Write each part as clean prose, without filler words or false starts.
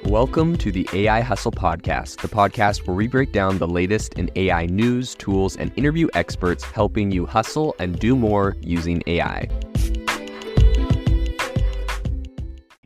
Welcome to the AI Hustle Podcast, the podcast where we break down the latest in AI news, tools, and interview experts helping you hustle and do more using AI.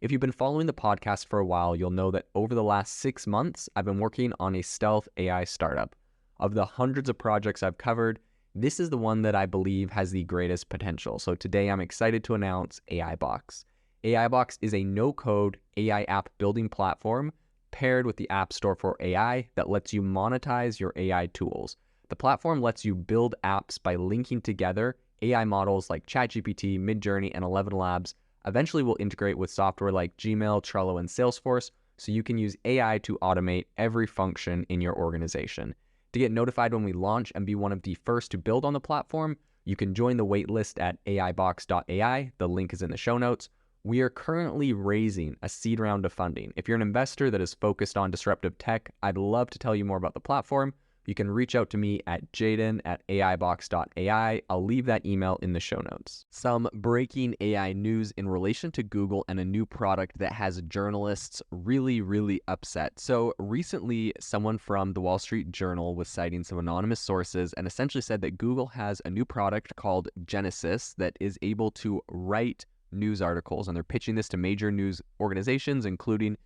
If you've been following the podcast for a while, you'll know that over the last 6 months, I've been working on a stealth AI startup. Of the hundreds of projects I've covered, this is the one that I believe has the greatest potential. So today I'm excited to announce AIBox. AIBox is a no-code AI app building platform paired with the App Store for AI that lets you monetize your AI tools. The platform lets you build apps by linking together AI models like ChatGPT, Midjourney, and 11 Labs. Eventually will integrate with software like Gmail, Trello, and Salesforce, so you can use AI to automate every function in your organization. To get notified when we launch and be one of the first to build on the platform, you can join the waitlist at aibox.ai. The link is in the show notes. We are currently raising a seed round of funding. If you're an investor that is focused on disruptive tech, I'd love to tell you more about the platform. You can reach out to me at jaden@aibox.ai. I'll leave that email in the show notes. Some breaking AI news in relation to Google and a new product that has journalists really upset. So recently, someone from the Wall Street Journal was citing some anonymous sources and essentially said that Google has a new product called Genesis that is able to write news articles, and they're pitching this to major news organizations, including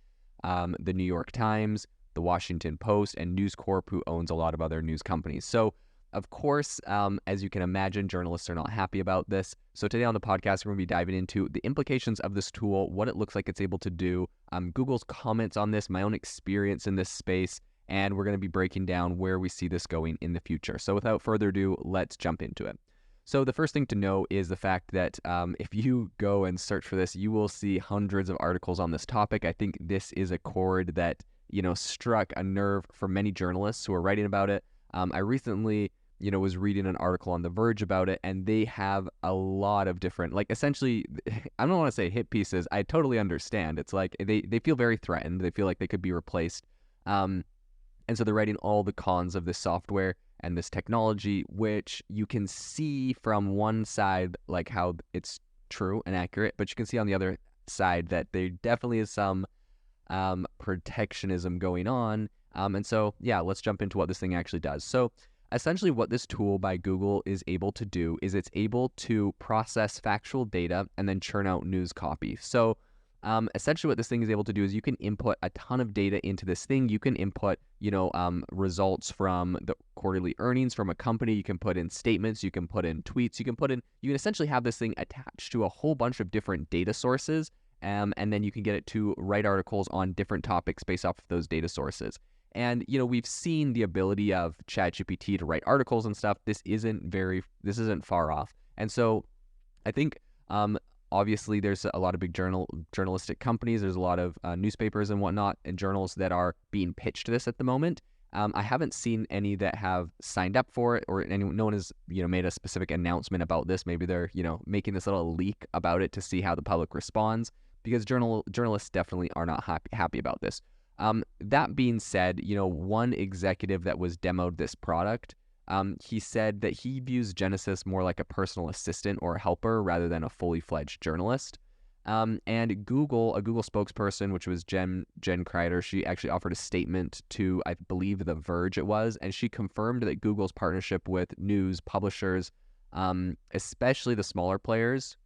the New York Times, the Washington Post, and News Corp, who owns a lot of other news companies. So, of course, as you can imagine, journalists are not happy about this. So today on the podcast, we're going to be diving into the implications of this tool, what it looks like it's able to do, Google's comments on this, my own experience in this space, and we're going to be breaking down where we see this going in the future. So without further ado, let's jump into it. So the first thing to know is the fact that if you go and search for this, you will see hundreds of articles on this topic. I think this is a chord that, struck a nerve for many journalists who are writing about it. I recently, was reading an article on The Verge about it, and they have a lot of different, essentially, I don't want to say hit pieces. I totally understand. It's like they feel very threatened. They feel like they could be replaced. And so they're writing all the cons of this software and this technology, which you can see from one side, like how it's true and accurate, but you can see on the other side that there definitely is some protectionism going on. And so, yeah, let's jump into what this thing actually does. So essentially what this tool by Google is able to do is it's able to process factual data and then churn out news copy. So essentially what this thing is able to do is you can input a ton of data into this thing. You can input, results from the quarterly earnings from a company. You can put in statements, you can put in tweets, you can essentially have this thing attached to a whole bunch of different data sources. And then you can get it to write articles on different topics based off of those data sources. And, we've seen the ability of ChatGPT to write articles and stuff. This isn't far off. And so I think, obviously, there's a lot of big journalistic companies. There's a lot of newspapers and whatnot and journals that are being pitched this at the moment. I haven't seen any that have signed up for it, or no one has made a specific announcement about this. Maybe they're making this little leak about it to see how the public responds, because journalists definitely are not happy about this. That being said, one executive that was demoed this product, he said that he views Genesis more like a personal assistant or a helper rather than a fully fledged journalist. And a Google spokesperson, which was Jen Kreider, she actually offered a statement to, I believe, The Verge it was, and she confirmed that Google's partnership with news publishers, especially the smaller players,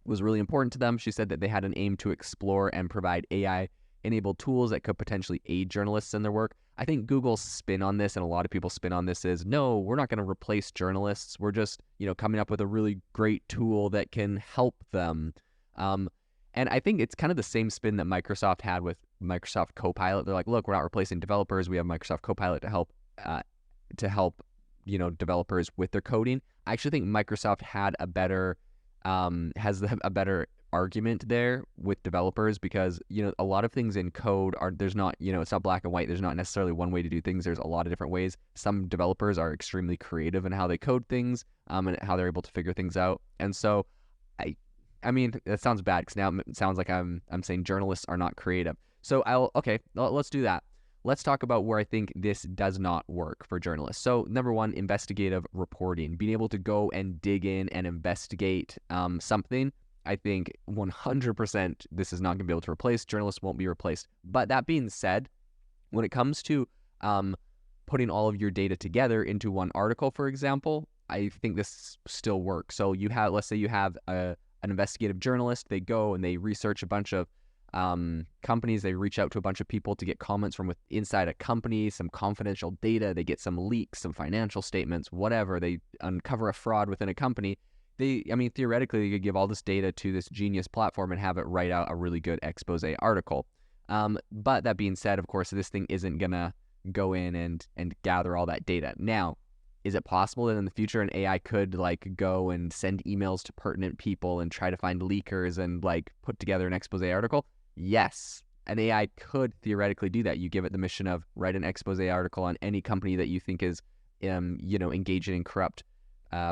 was really important to them. She said that they had an aim to explore and provide AI-enabled tools that could potentially aid journalists in their work. I think Google's spin on this, and a lot of people's spin on this, is no, we're not going to replace journalists. We're just, coming up with a really great tool that can help them. And I think it's kind of the same spin that Microsoft had with Microsoft Copilot. They're like, look, we're not replacing developers. We have Microsoft Copilot to help, developers with their coding. I actually think Microsoft had a better argument there with developers, because a lot of things in code there's not, it's not black and white. There's not necessarily one way to do things. There's a lot of different ways. Some developers are extremely creative in how they code things, and how they're able to figure things out. And so I mean, that sounds bad, because now it sounds like I'm saying journalists are not creative. So let's do that. Let's talk about where I think this does not work for journalists. So number one, investigative reporting, being able to go and dig in and investigate something I think 100% this is not going to be able to replace. Journalists won't be replaced. But that being said, when it comes to putting all of your data together into one article, for example, I think this still works. So you have, let's say you have an investigative journalist. They go and they research a bunch of companies. They reach out to a bunch of people to get comments from inside a company, some confidential data. They get some leaks, some financial statements, whatever. They uncover a fraud within a company. Theoretically, they could give all this data to this genius platform and have it write out a really good expose article. But that being said, of course, this thing isn't gonna go in and gather all that data. Now, is it possible that in the future an AI could like go and send emails to pertinent people and try to find leakers and like put together an expose article? Yes, an AI could theoretically do that. You give it the mission of write an expose article on any company that you think is, engaging in corrupt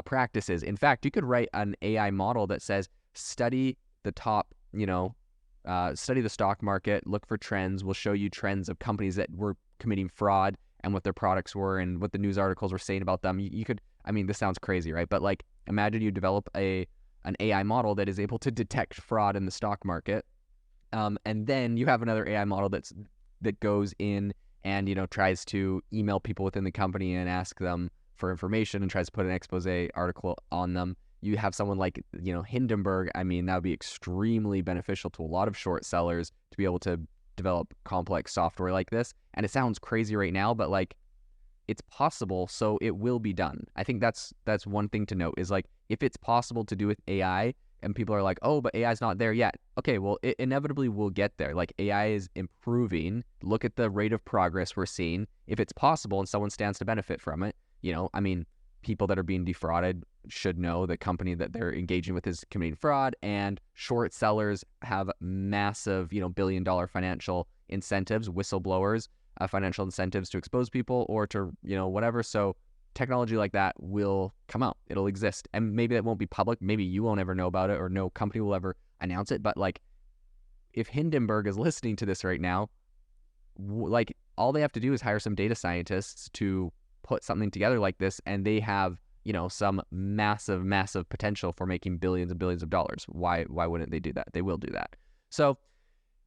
practices. In fact, you could write an AI model that says, study the top, study the stock market, look for trends. We'll show you trends of companies that were committing fraud and what their products were and what the news articles were saying about them. You could, this sounds crazy, right? But like, imagine you develop an AI model that is able to detect fraud in the stock market. And then you have another AI model that goes in and, tries to email people within the company and ask them for information and tries to put an expose article on them. You have someone like, Hindenburg. That would be extremely beneficial to a lot of short sellers to be able to develop complex software like this. And it sounds crazy right now, but like, it's possible, so it will be done. I think that's one thing to note is like, if it's possible to do with AI and people are like, oh, but AI is not there yet. Okay, well, it inevitably will get there. Like, AI is improving. Look at the rate of progress we're seeing. If it's possible and someone stands to benefit from it, people that are being defrauded should know the company that they're engaging with is committing fraud, and short sellers have massive, billion-dollar financial incentives, whistleblowers, financial incentives to expose people or to, whatever. So technology like that will come out. It'll exist. And maybe it won't be public. Maybe you won't ever know about it or no company will ever announce it. But like, if Hindenburg is listening to this right now, like, all they have to do is hire some data scientists to put something together like this, and they have, some massive potential for making billions and billions of dollars. Why wouldn't they do that? They will do that. So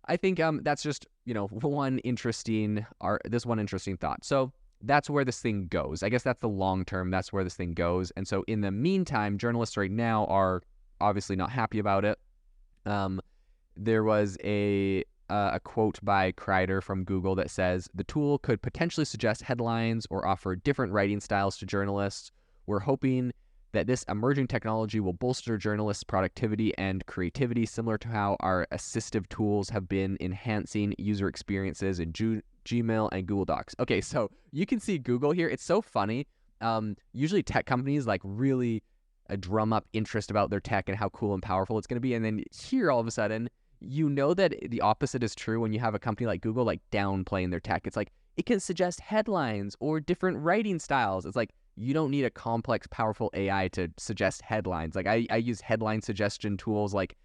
I think that's just, one interesting thought. So that's where this thing goes. I guess that's the long term. That's where this thing goes. And so in the meantime, journalists right now are obviously not happy about it. There was a quote by Kreider from Google that says, the tool could potentially suggest headlines or offer different writing styles to journalists. We're hoping that this emerging technology will bolster journalists' productivity and creativity, similar to how our assistive tools have been enhancing user experiences in Gmail and Google Docs. Okay, so you can see Google here. It's so funny. Usually tech companies like really drum up interest about their tech and how cool and powerful it's going to be. And then here, all of a sudden, that the opposite is true when you have a company like Google like downplaying their tech. It's like, it can suggest headlines or different writing styles. It's like, you don't need a complex, powerful AI to suggest headlines. Like, I use headline suggestion tools like,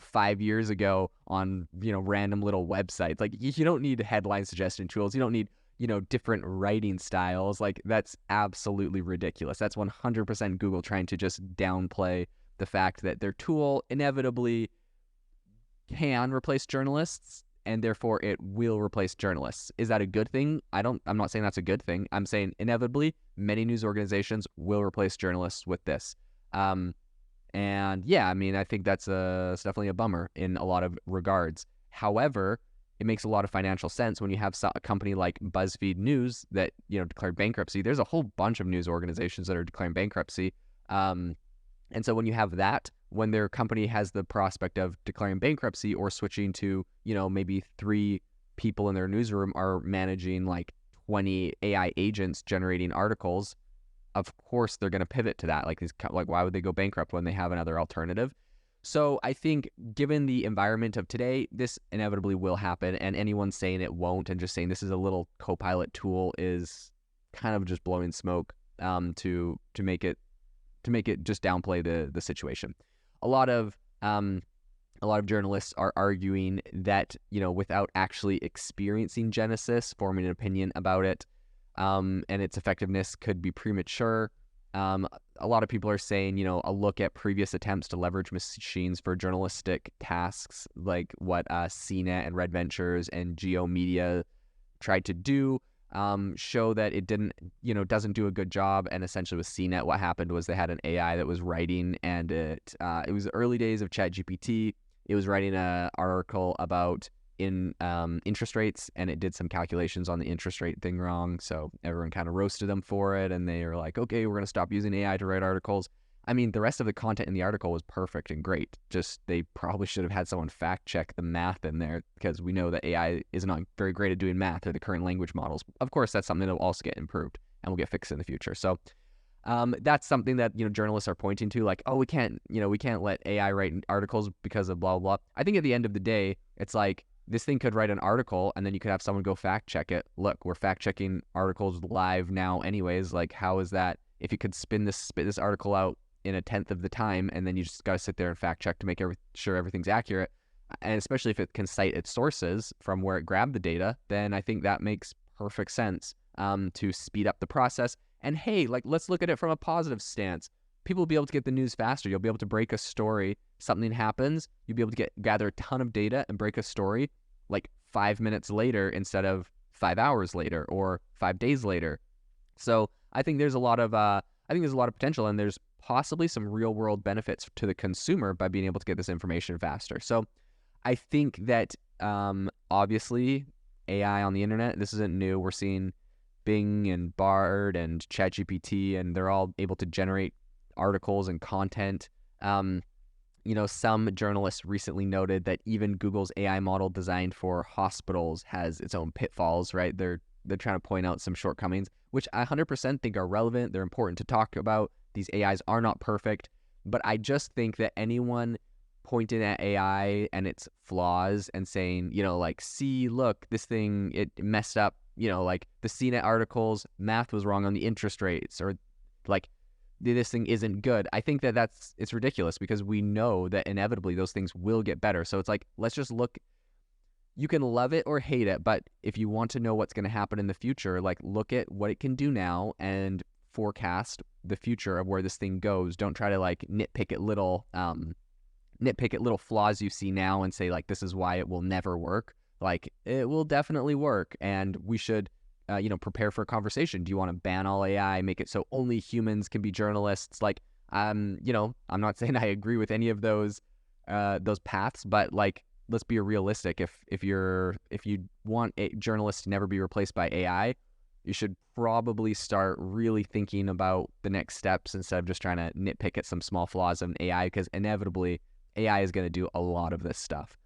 5 years ago on, random little websites. Like, you don't need headline suggestion tools. You don't need, different writing styles. Like, that's absolutely ridiculous. That's 100% Google trying to just downplay the fact that their tool inevitably can replace journalists, and therefore it will replace journalists. Is that a good thing? I'm not saying that's a good thing. I'm saying inevitably many news organizations will replace journalists with this. And yeah, I think it's definitely a bummer in a lot of regards. However, it makes a lot of financial sense when you have a company like BuzzFeed News that, declared bankruptcy. There's a whole bunch of news organizations that are declaring bankruptcy. And so when you have that, when their company has the prospect of declaring bankruptcy or switching to, maybe 3 people in their newsroom are managing like 20 AI agents generating articles, of course they're going to pivot to that. Like, why would they go bankrupt when they have another alternative? So I think given the environment of today, this inevitably will happen, and anyone saying it won't and just saying this is a little Copilot tool is kind of just blowing smoke to make it just downplay the situation. A lot of journalists are arguing that, without actually experiencing Genesis, forming an opinion about it, and its effectiveness could be premature. A lot of people are saying, a look at previous attempts to leverage machines for journalistic tasks, like what CNET and Red Ventures and Geo Media tried to do, show that it doesn't do a good job. And essentially with CNET, what happened was they had an AI that was writing, and it was the early days of ChatGPT. It was writing an article about interest rates, and it did some calculations on the interest rate thing wrong. So everyone kind of roasted them for it, and they were like, okay, we're going to stop using AI to write articles. I mean, the rest of the content in the article was perfect and great. Just they probably should have had someone fact check the math in there, because we know that AI is not very great at doing math or the current language models. Of course, that's something that will also get improved and will get fixed in the future. So that's something that journalists are pointing to, like, oh, we can't let AI write articles because of blah blah blah. I think at the end of the day, it's like this thing could write an article and then you could have someone go fact check it. Look, we're fact checking articles live now anyways. Like, how is that? If you could spit this article out in a tenth of the time, and then you just got to sit there and fact check to make sure everything's accurate, and especially if it can cite its sources from where it grabbed the data, then I think that makes perfect sense to speed up the process. And hey, like, let's look at it from a positive stance. People will be able to get the news faster. You'll be able to break a story. Something happens, you'll be able to gather a ton of data and break a story like 5 minutes later instead of 5 hours later or 5 days later. So I think there's a lot of potential, and there's possibly some real world benefits to the consumer by being able to get this information faster. So I think that obviously AI on the internet, this isn't new. We're seeing Bing and Bard and ChatGPT, and they're all able to generate articles and content. Some journalists recently noted that even Google's AI model designed for hospitals has its own pitfalls, right? They're trying to point out some shortcomings, which I 100% think are relevant. They're important to talk about. These AIs are not perfect, but I just think that anyone pointing at AI and its flaws and saying, like, see, look, this thing, it messed up, like the CNET articles, math was wrong on the interest rates, or like this thing isn't good. I think that it's ridiculous, because we know that inevitably those things will get better. So it's like, let's just look. You can love it or hate it, but if you want to know what's going to happen in the future, like, look at what it can do now and forecast the future of where this thing goes. Don't try to like nitpick at little flaws you see now and say, like, this is why it will never work. Like, it will definitely work, and we should prepare for a conversation. Do you want to ban all AI, make it so only humans can be journalists? Like, I'm not saying I agree with any of those paths, but like, let's be realistic. If you want journalists to never be replaced by AI, you should probably start really thinking about the next steps instead of just trying to nitpick at some small flaws of AI, because inevitably AI is going to do a lot of this stuff.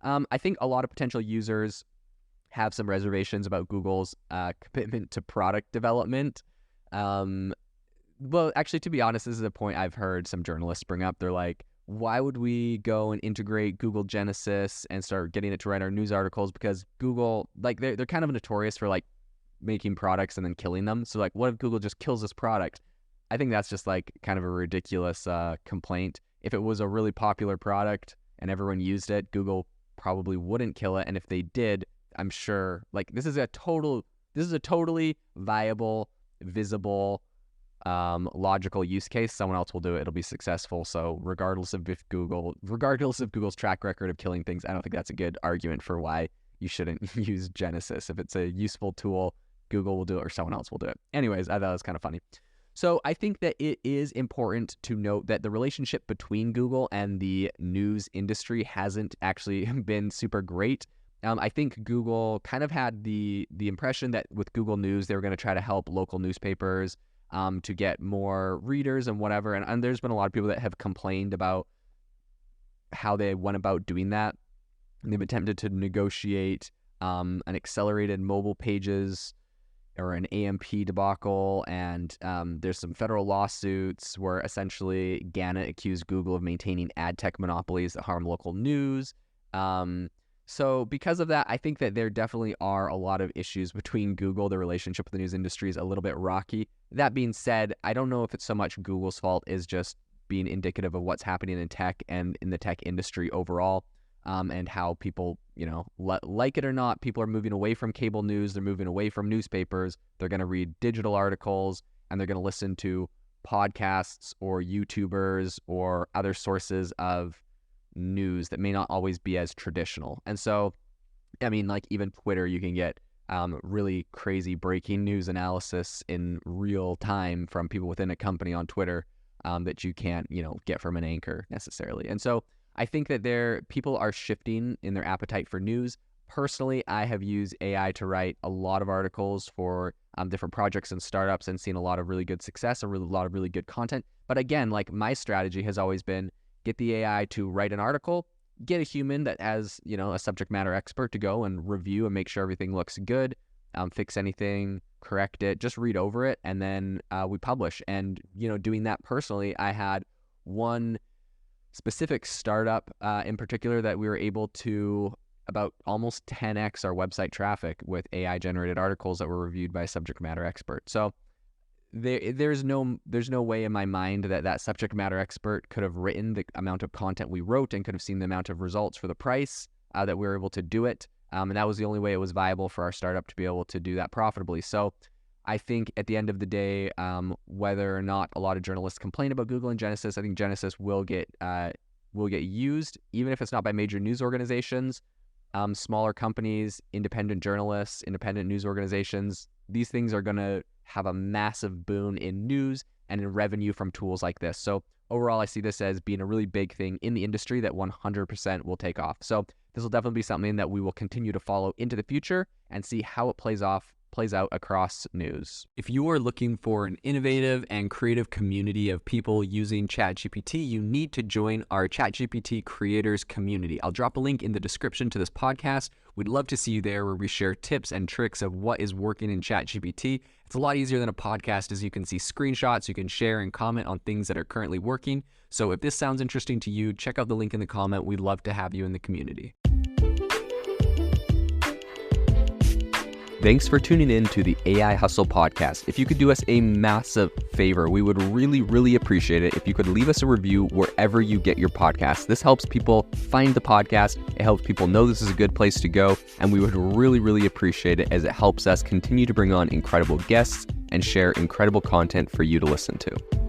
I think a lot of potential users have some reservations about Google's commitment to product development. Well, actually, to be honest, this is a point I've heard some journalists bring up. They're like, why would we go and integrate Google Genesis and start getting it to write our news articles? Because Google, like, they're kind of notorious for like making products and then killing them. So like, what if Google just kills this product? I think that's just like kind of a ridiculous complaint. If it was a really popular product and everyone used it, Google probably wouldn't kill it. And if they did, I'm sure, like, this is a totally viable, visible, logical use case. Someone else will do it. It'll be successful. So regardless of Google's track record of killing things, I don't think that's a good argument for why you shouldn't use Genesis. If it's a useful tool, Google will do it or someone else will do it. Anyways, I thought it was kind of funny. So I think that it is important to note that the relationship between Google and the news industry hasn't actually been super great. I think Google kind of had the impression that with Google News, they were going to try to help local newspapers to get more readers and whatever. And there's been a lot of people that have complained about how they went about doing that. And they've attempted to negotiate an accelerated mobile pages or an AMP debacle, and there's some federal lawsuits where essentially Gannett accused Google of maintaining ad tech monopolies that harm local news. So because of that, I think that there definitely are a lot of issues between Google. The relationship with the news industry is a little bit rocky. That being said, I don't know if it's so much Google's fault as just being indicative of what's happening in tech and in the tech industry overall. And how people, like it or not, people are moving away from cable news. They're moving away from newspapers. They're going to read digital articles, and they're going to listen to podcasts or YouTubers or other sources of news that may not always be as traditional. And so, I mean, like even Twitter, you can get really crazy breaking news analysis in real time from people within a company on Twitter that you can't, get from an anchor necessarily. And so I think that people are shifting in their appetite for news. Personally, I have used AI to write a lot of articles for different projects and startups and seen a lot of really good success, a lot of really good content. But again, like my strategy has always been get the AI to write an article, get a human that has, a subject matter expert to go and review and make sure everything looks good, fix anything, correct it, just read over it, and then we publish. And, doing that personally, I had one specific startup in particular that we were able to about almost 10x our website traffic with AI generated articles that were reviewed by a subject matter expert. So there's no way in my mind that subject matter expert could have written the amount of content we wrote and could have seen the amount of results for the price that we were able to do it. And that was the only way it was viable for our startup to be able to do that profitably. So I think at the end of the day, whether or not a lot of journalists complain about Google and Genesis, I think Genesis will get used, even if it's not by major news organizations. Smaller companies, independent journalists, independent news organizations, these things are going to have a massive boon in news and in revenue from tools like this. So overall, I see this as being a really big thing in the industry that 100% will take off. So this will definitely be something that we will continue to follow into the future and see how it plays out across news. If you are looking for an innovative and creative community of people using ChatGPT, you need to join our ChatGPT creators community. I'll drop a link in the description to this podcast. We'd love to see you there, where we share tips and tricks of what is working in ChatGPT. It's a lot easier than a podcast, as you can see screenshots, you can share and comment on things that are currently working. So if this sounds interesting to you, check out the link in the comment. We'd love to have you in the community. Thanks for tuning in to the AI Hustle podcast. If you could do us a massive favor, we would really, really appreciate it if you could leave us a review wherever you get your podcasts. This helps people find the podcast. It helps people know this is a good place to go. And we would really, really appreciate it, as it helps us continue to bring on incredible guests and share incredible content for you to listen to.